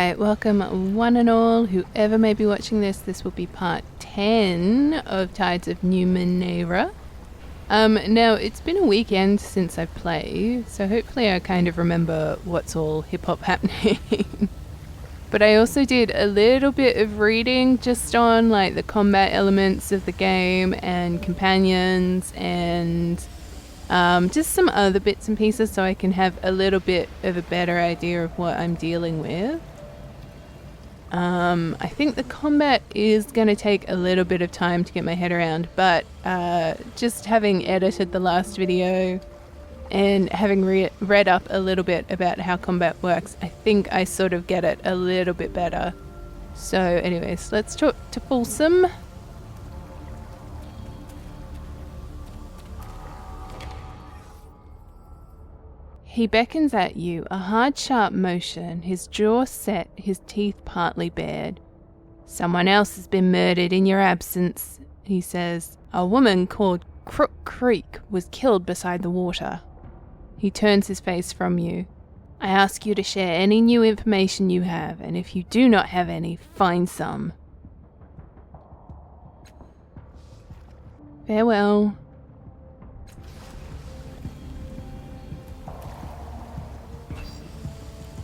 Alright, welcome one and all, whoever may be watching this. This will be part 10 of Tides of Numenéra. Now, it's been a weekend since I've played, so hopefully I kind of remember what's all hip-hop happening. But I also did a little bit of reading just on like the combat elements of the game and companions and just some other bits and pieces so I can have a little bit of a better idea of what I'm dealing with. I think the combat is going to take a little bit of time to get my head around, but just having edited the last video and having read up a little bit about how combat works, I think I sort of get it a little bit better. So anyways, let's talk to Folsom. He beckons at you, a hard, sharp motion, his jaw set, his teeth partly bared. "Someone else has been murdered in your absence," he says. "A woman called Crook Creek was killed beside the water." He turns his face from you. "I ask you to share any new information you have, and if you do not have any, find some. Farewell."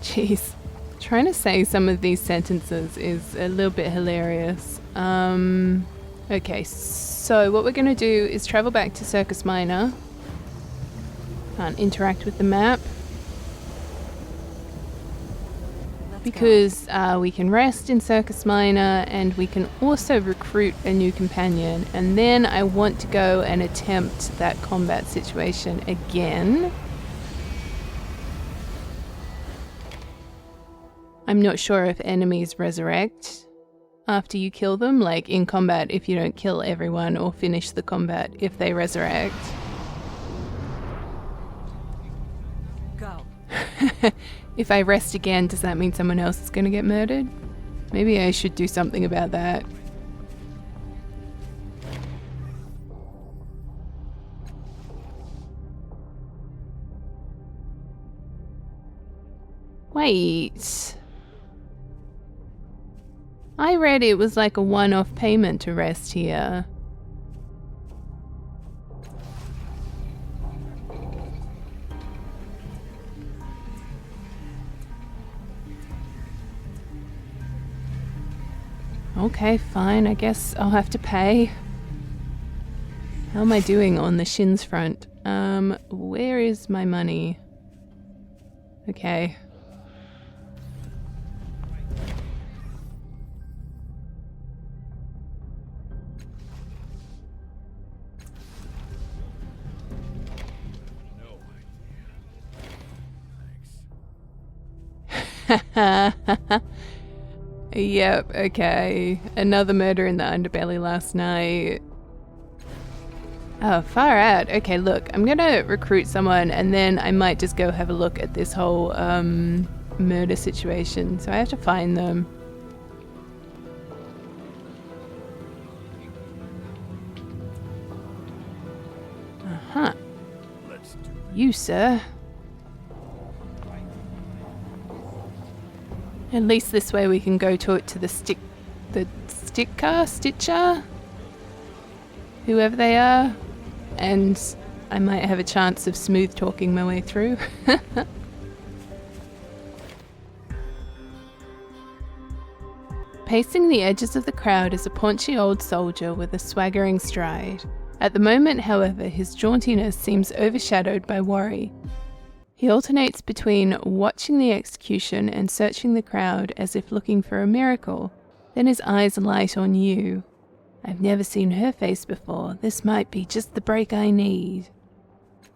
Jeez, trying to say some of these sentences is a little bit hilarious. Okay, so what we're going to do is travel back to Circus Minor. Can't interact with the map. Because we can rest in Circus Minor and we can also recruit a new companion. And then I want to go and attempt that combat situation again. I'm not sure if enemies resurrect after you kill them, like in combat if you don't kill everyone or finish the combat if they resurrect. Go. If I rest again, does that mean someone else is going to get murdered? Maybe I should do something about that. Wait. I read it was like a one-off payment to rest here. Okay, fine. I guess I'll have to pay. How am I doing on the shins front? Where is my money? Okay. Yep, okay. Another murder in the underbelly last night. Oh, far out. Okay, look, I'm gonna recruit someone and then I might just go have a look at this whole murder situation. So I have to find them. Uh-huh. You, sir. At least this way we can go talk to the Stitcher? Whoever they are. And I might have a chance of smooth talking my way through. Pacing the edges of the crowd is a paunchy old soldier with a swaggering stride. At the moment, however, his jauntiness seems overshadowed by worry. He alternates between watching the execution and searching the crowd as if looking for a miracle. Then his eyes light on you. "I've never seen her face before. This might be just the break I need."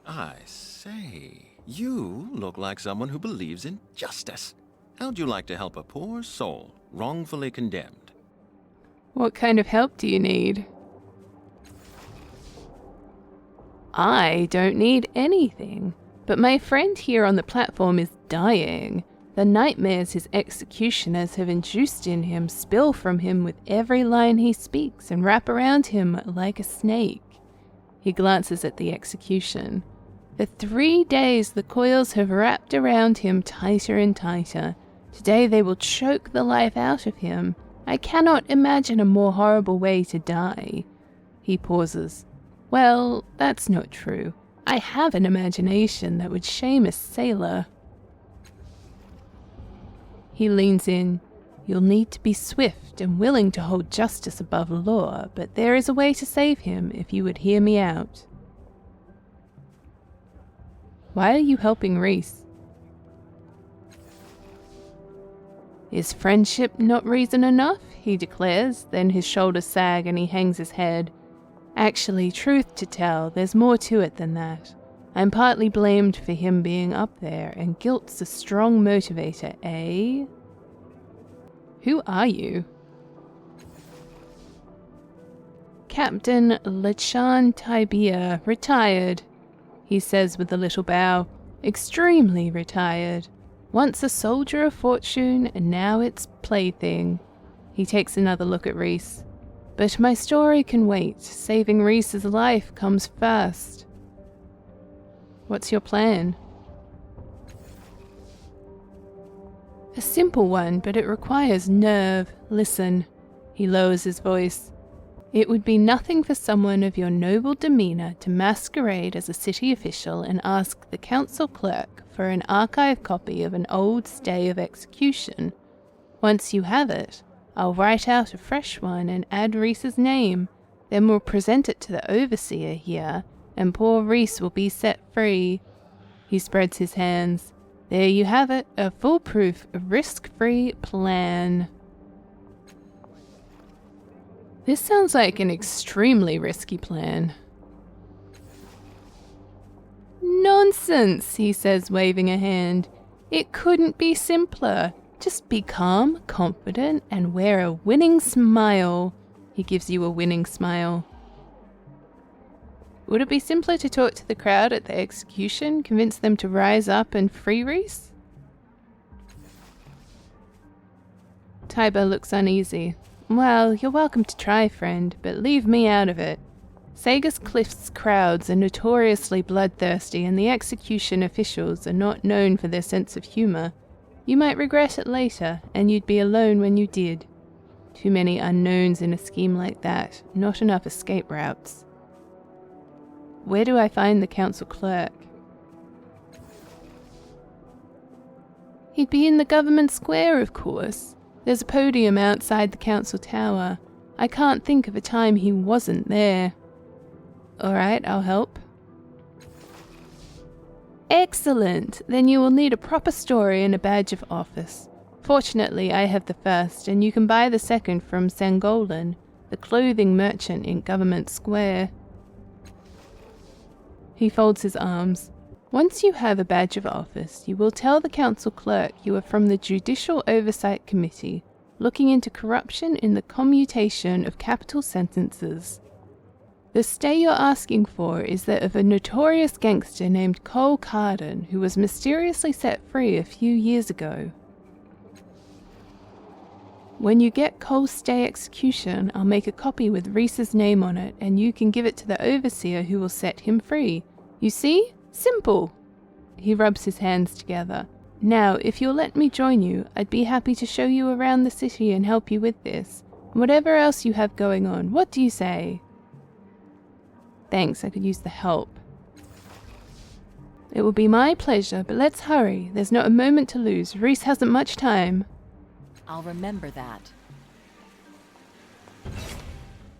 I say, you look like someone who believes in justice. How'd you like to help a poor soul wrongfully condemned? What kind of help do you need? I don't need anything. But my friend here on the platform is dying. The nightmares his executioners have induced in him spill from him with every line he speaks and wrap around him like a snake. He glances at the execution. For 3 days the coils have wrapped around him tighter and tighter, Today they will choke the life out of him. I cannot imagine a more horrible way to die. He pauses. Well, that's not true. I have an imagination that would shame a sailor. He leans in. You'll need to be swift and willing to hold justice above law, but there is a way to save him if you would hear me out. Why are you helping Reese? Is friendship not reason enough? He declares, then his shoulders sag and he hangs his head. Actually, truth to tell, there's more to it than that. I'm partly blamed for him being up there, and guilt's a strong motivator, eh? Who are you? Captain Lechan Tybia, retired, he says with a little bow. Extremely retired. Once a soldier of fortune, and now it's plaything. He takes another look at Reese. But my story can wait. Saving Reese's life comes first. What's your plan? A simple one, but it requires nerve. Listen. He lowers his voice. It would be nothing for someone of your noble demeanor to masquerade as a city official and ask the council clerk for an archive copy of an old stay of execution. Once you have it, I'll write out a fresh one and add Reese's name. Then we'll present it to the overseer here, and poor Reese will be set free. He spreads his hands. There you have it, a foolproof, risk-free plan. This sounds like an extremely risky plan. Nonsense, he says, waving a hand. It couldn't be simpler. Just be calm, confident, and wear a winning smile. He gives you a winning smile. Would it be simpler to talk to the crowd at the execution, convince them to rise up and free Reese? Tiber looks uneasy. Well, you're welcome to try, friend, but leave me out of it. Sagas Cliff's crowds are notoriously bloodthirsty, and the execution officials are not known for their sense of humor. You might regret it later, and you'd be alone when you did. Too many unknowns in a scheme like that, not enough escape routes. Where do I find the council clerk? He'd be in the government square, of course. There's a podium outside the council tower. I can't think of a time he wasn't there. Alright, I'll help. Excellent! Then you will need a proper story and a badge of office. Fortunately, I have the first, and you can buy the second from Sangolan, the clothing merchant in Government Square. He folds his arms. Once you have a badge of office, you will tell the council clerk you are from the Judicial Oversight Committee, looking into corruption in the commutation of capital sentences. The stay you're asking for is that of a notorious gangster named Cole Carden, who was mysteriously set free a few years ago. When you get Cole's stay execution, I'll make a copy with Reese's name on it, and you can give it to the overseer who will set him free. You see? Simple! He rubs his hands together. Now, if you'll let me join you, I'd be happy to show you around the city and help you with this. Whatever else you have going on, what do you say? Thanks, I could use the help. It will be my pleasure, but let's hurry. There's not a moment to lose. Reese hasn't much time. I'll remember that.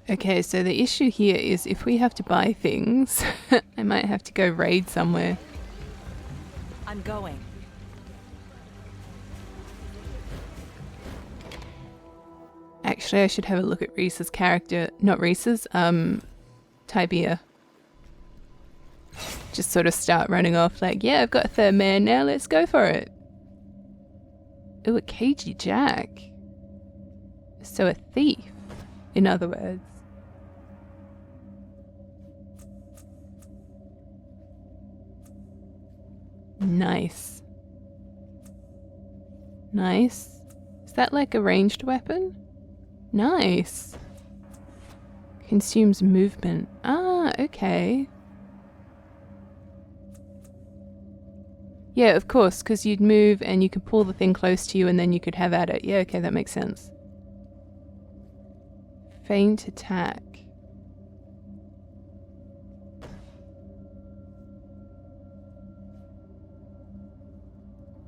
Okay, so the issue here is if we have to buy things, I might have to go raid somewhere. I'm going. Actually, I should have a look at Reese's character. Not Reese's, Tybia. Just sort of start running off like, yeah, I've got a third man now, let's go for it. Ooh, a cagey Jack. So a thief, in other words. Nice. Nice. Is that like a ranged weapon? Nice. Consumes movement. Ah, okay. Yeah, of course, because you'd move and you could pull the thing close to you and then you could have at it. Yeah, okay, that makes sense. Feint attack.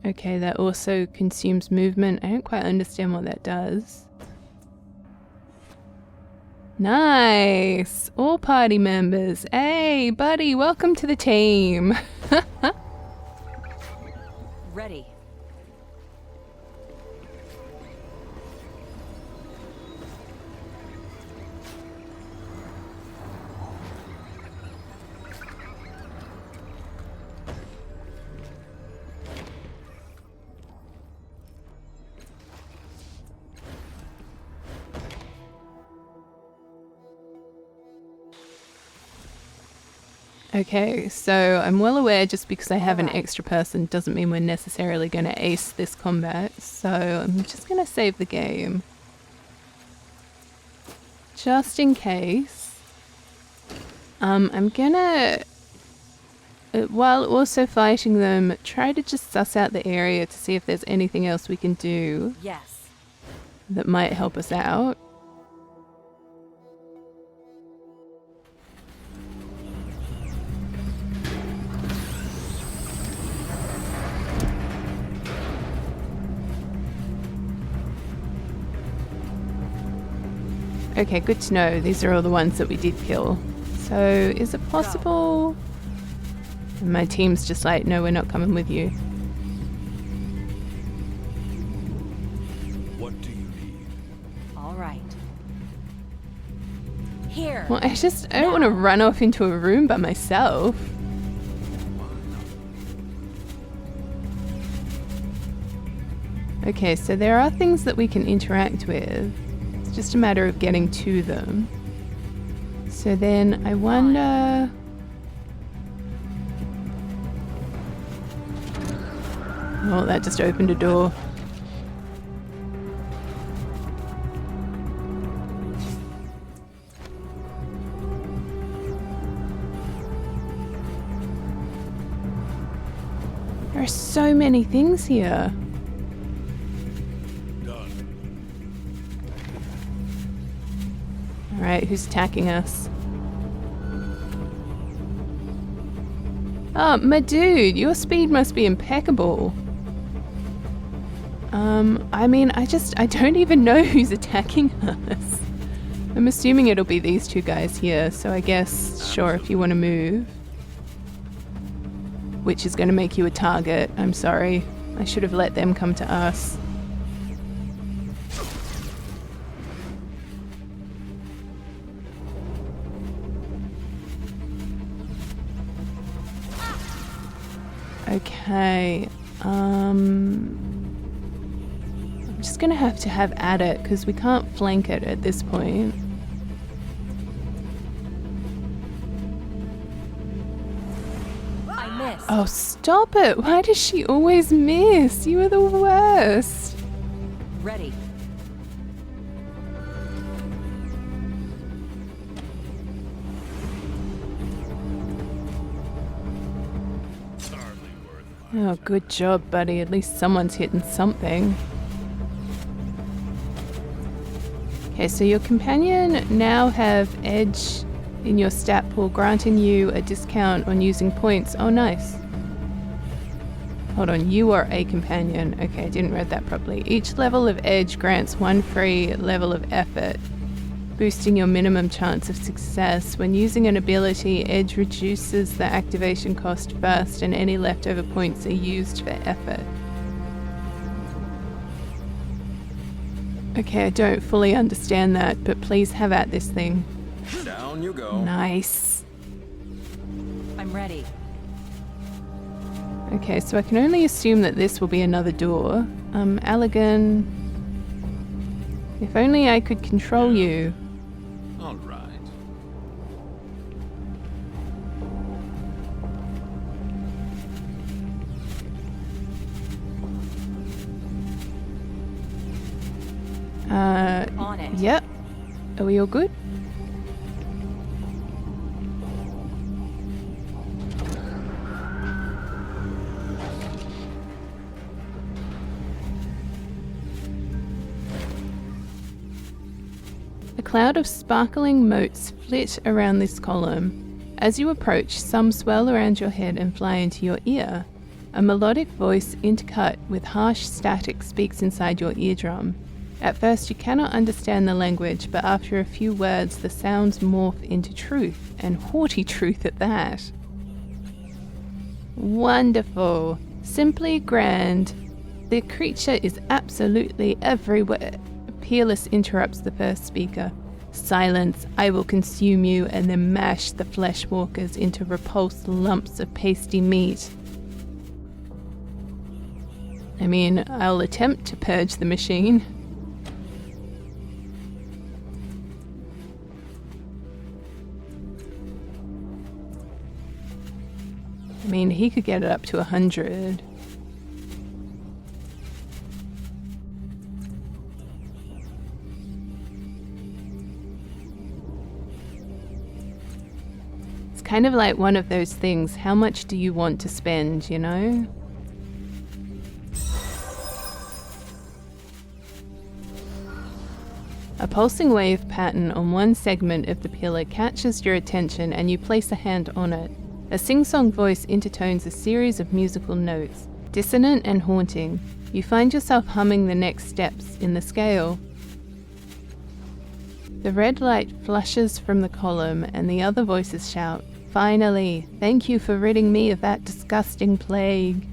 Okay, that also consumes movement. I don't quite understand what that does. Nice! All party members. Hey, buddy, welcome to the team. Ready. Okay, so I'm well aware just because I have an extra person doesn't mean we're necessarily going to ace this combat, so I'm just going to save the game. Just in case. I'm going to, while also fighting them, try to just suss out the area to see if there's anything else we can do Yes. that might help us out. Okay, good to know. These are all the ones that we did kill. So, is it possible? And my team's just like, no, we're not coming with you. What do you need? All right. Here. Well, I don't want to run off into a room by myself. Okay, so there are things that we can interact with. It's just a matter of getting to them. So then I wonder... Oh, that just opened a door. There are so many things here. Alright, who's attacking us? Oh, my dude, your speed must be impeccable. I mean, I don't even know who's attacking us. I'm assuming it'll be these two guys here, so I guess, sure, if you want to move. Which is going to make you a target. I'm sorry. I should have let them come to us. Okay, I'm just gonna have to have at it because we can't flank it at this point. I missed. Oh, stop it! Why does she always miss? You are the worst. Ready. Oh, good job, buddy. At least someone's hitting something. Okay, so your companion now have edge in your stat pool, granting you a discount on using points. Oh, nice. Hold on, you are a companion. Okay, I didn't read that properly. Each level of edge grants one free level of effort, boosting your minimum chance of success. When using an ability, edge reduces the activation cost first, and any leftover points are used for effort. Okay, I don't fully understand that, but please have at this thing. Down you go. Nice. I'm ready. Okay, so I can only assume that this will be another door. Allegan, if only I could control you. All right. On it. Yep. Are we all good? cloud of sparkling motes flit around this column. As you approach, some swirl around your head and fly into your ear. A melodic voice intercut with harsh static speaks inside your eardrum. At first you cannot understand the language, but after a few words the sounds morph into truth, and haughty truth at that. Wonderful. Simply grand. The creature is absolutely everywhere. Peerless interrupts the first speaker. Silence, I will consume you and then mash the flesh walkers into repulsed lumps of pasty meat. I mean, I'll attempt to purge the machine. I mean, he could get it up to 100. It's kind of like one of those things, how much do you want to spend, you know? A pulsing wave pattern on one segment of the pillar catches your attention and you place a hand on it. A sing-song voice intertones a series of musical notes, dissonant and haunting. You find yourself humming the next steps in the scale. The red light flushes from the column and the other voices shout, "Finally, thank you for ridding me of that disgusting plague."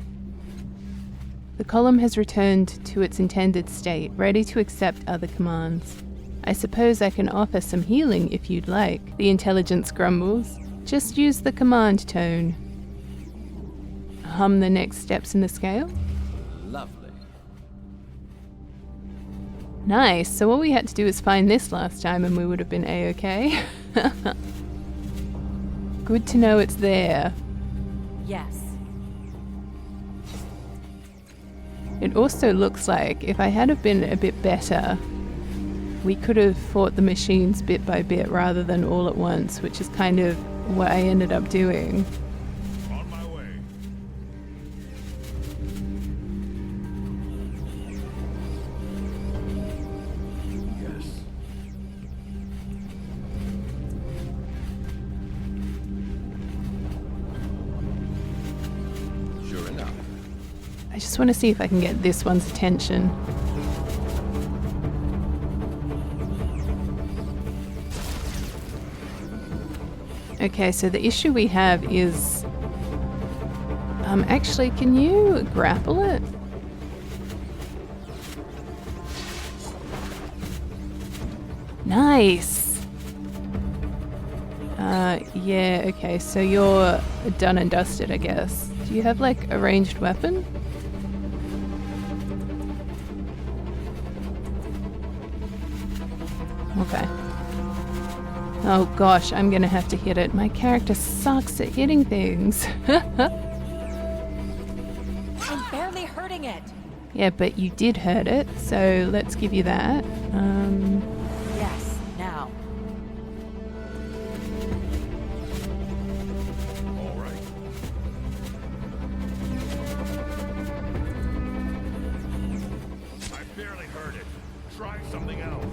The column has returned to its intended state, ready to accept other commands. I suppose I can offer some healing if you'd like, the intelligence grumbles. Just use the command tone. Hum the next steps in the scale. Lovely. Nice, so all we had to do was find this last time and we would have been A-okay. Good to know it's there. Yes. It also looks like if I had have been a bit better, we could have fought the machines bit by bit rather than all at once, which is kind of what I ended up doing. On my way. Yes. Sure enough. I just want to see if I can get this one's attention. Okay, so the issue we have is... actually, can you grapple it? Nice! Yeah, okay, so you're done and dusted, I guess. Do you have, like, a ranged weapon? Okay. Oh gosh, I'm gonna have to hit it. My character sucks at hitting things. I'm barely hurting it. Yeah, but you did hurt it, so let's give you that. Yes, now. All right. I barely heard it. Try something else.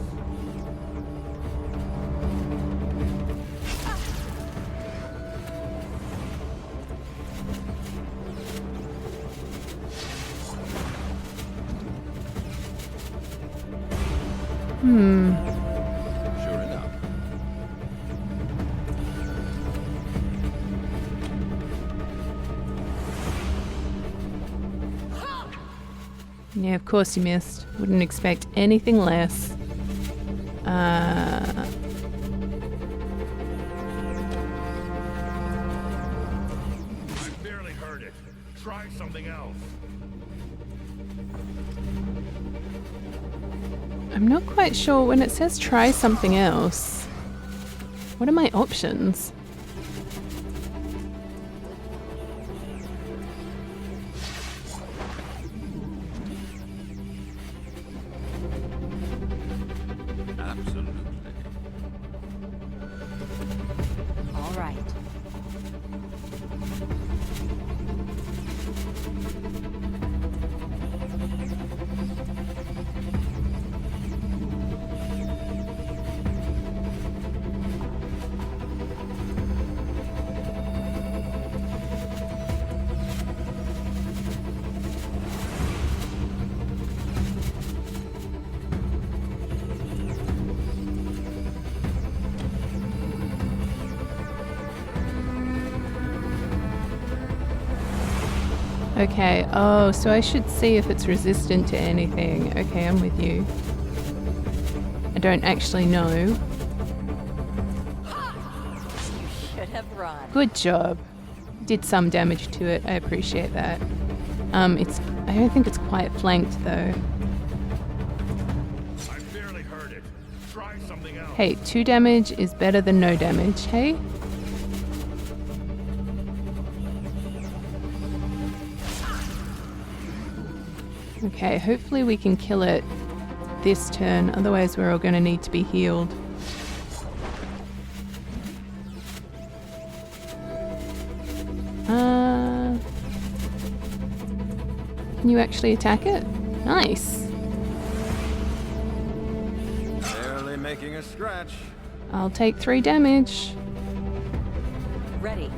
Sure enough. Yeah, of course you missed. Wouldn't expect anything less. I barely heard it. Try something else. I'm not quite sure when it says try something else. What are my options? Absolutely. All right. Okay, oh, so I should see if it's resistant to anything. Okay, I'm with you. I don't actually know. You should have run. Good job. Did some damage to it, I appreciate that. I don't think it's quite flanked though. I barely heard it. Try something else. Hey, 2 damage is better than no damage, hey? Okay, hopefully we can kill it this turn, otherwise we're all going to need to be healed. Can you actually attack it? Nice. Barely making a scratch. I'll take 3 damage. Ready.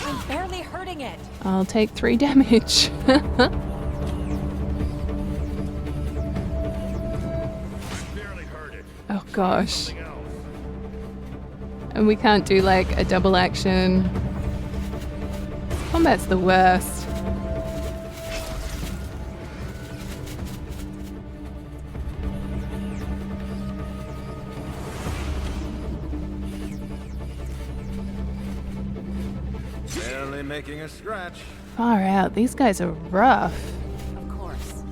I'm barely hurting it. I'll take 3 damage. Barely heard it. Oh gosh. Something else. And we can't do like a double action. Combat's the worst. Barely making a scratch. Far out. These guys are rough. Of course.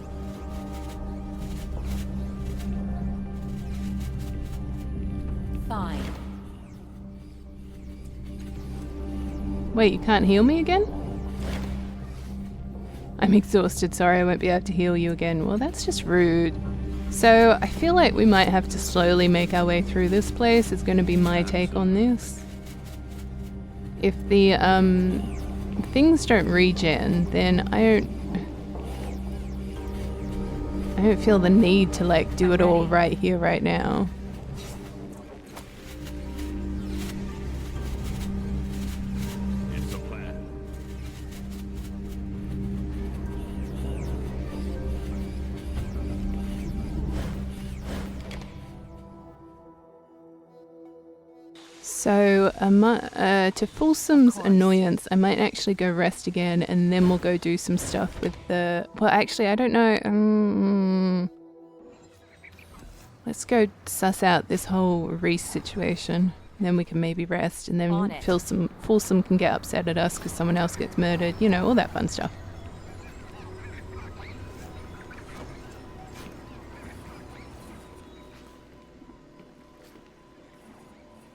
Fine. Wait, you can't heal me again? I'm exhausted. Sorry, I won't be able to heal you again. Well, that's just rude. So, I feel like we might have to slowly make our way through this place. It's going to be my take on this. If the things don't regen, then I don't feel the need to like do it all right here, right now. It's a plan. So, to Fulsom's annoyance, I might actually go rest again, and then we'll go do some stuff with the... Well, actually, I don't know. Let's go suss out this whole Reese situation. Then we can maybe rest, and then On it. Fulsom can get upset at us because someone else gets murdered. You know, all that fun stuff.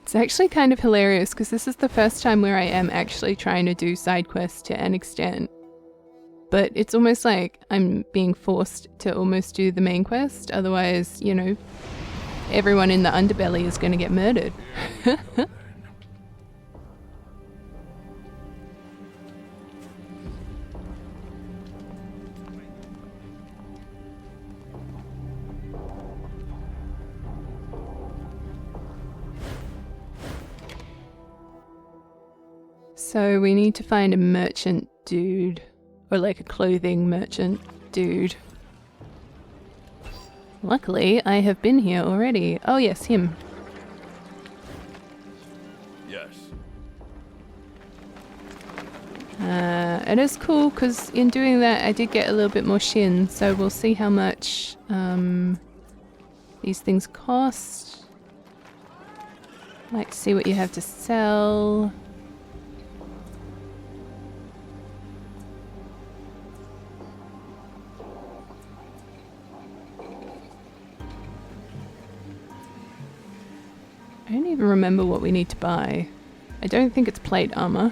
It's actually kind of hilarious because this is the first time where I am actually trying to do side quests to an extent. But it's almost like I'm being forced to almost do the main quest. Otherwise, you know, everyone in the underbelly is going to get murdered. So we need to find a merchant dude, or like a clothing merchant dude. Luckily, I have been here already. Oh yes, him. Yes. It is cool because in doing that I did get a little bit more shin, so we'll see how much these things cost. Like to see what you have to sell. I don't even remember what we need to buy. I don't think it's plate armor.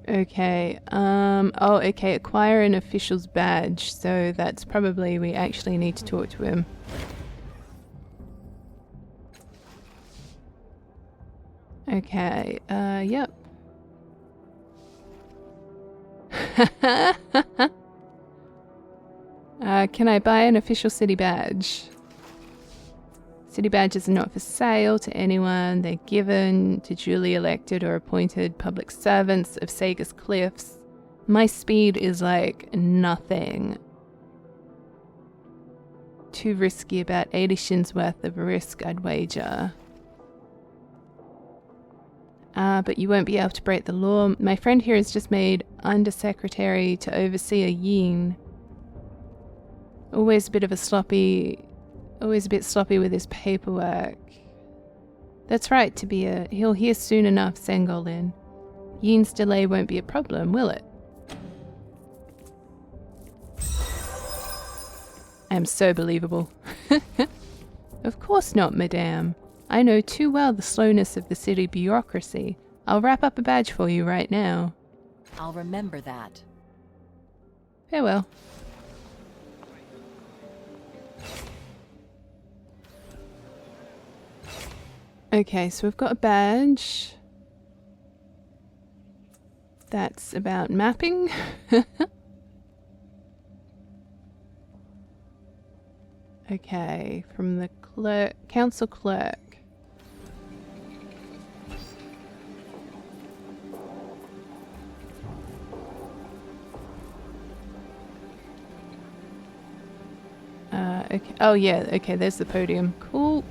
Okay, oh, okay, acquire an official's badge, so that's probably, we actually need to talk to him. Okay, yep. Can I buy an official city badge? City badges are not for sale to anyone. They're given to duly elected or appointed public servants of Sager's Cliffs My speed is like nothing. Too risky, about 80 shins worth of risk, I'd wager. But you won't be able to break the law. My friend here is just made undersecretary to oversee a yin. Always a bit sloppy with his paperwork. That's right, Tabia. He'll hear soon enough, Sengolin. Yin's delay won't be a problem, will it? I am so believable. Of course not, madame. I know too well the slowness of the city bureaucracy. I'll wrap up a badge for you right now. I'll remember that. Farewell. Okay, so we've got a badge. That's about mapping. Okay, from the council clerk. Okay. Oh yeah, okay, there's the podium. Cool.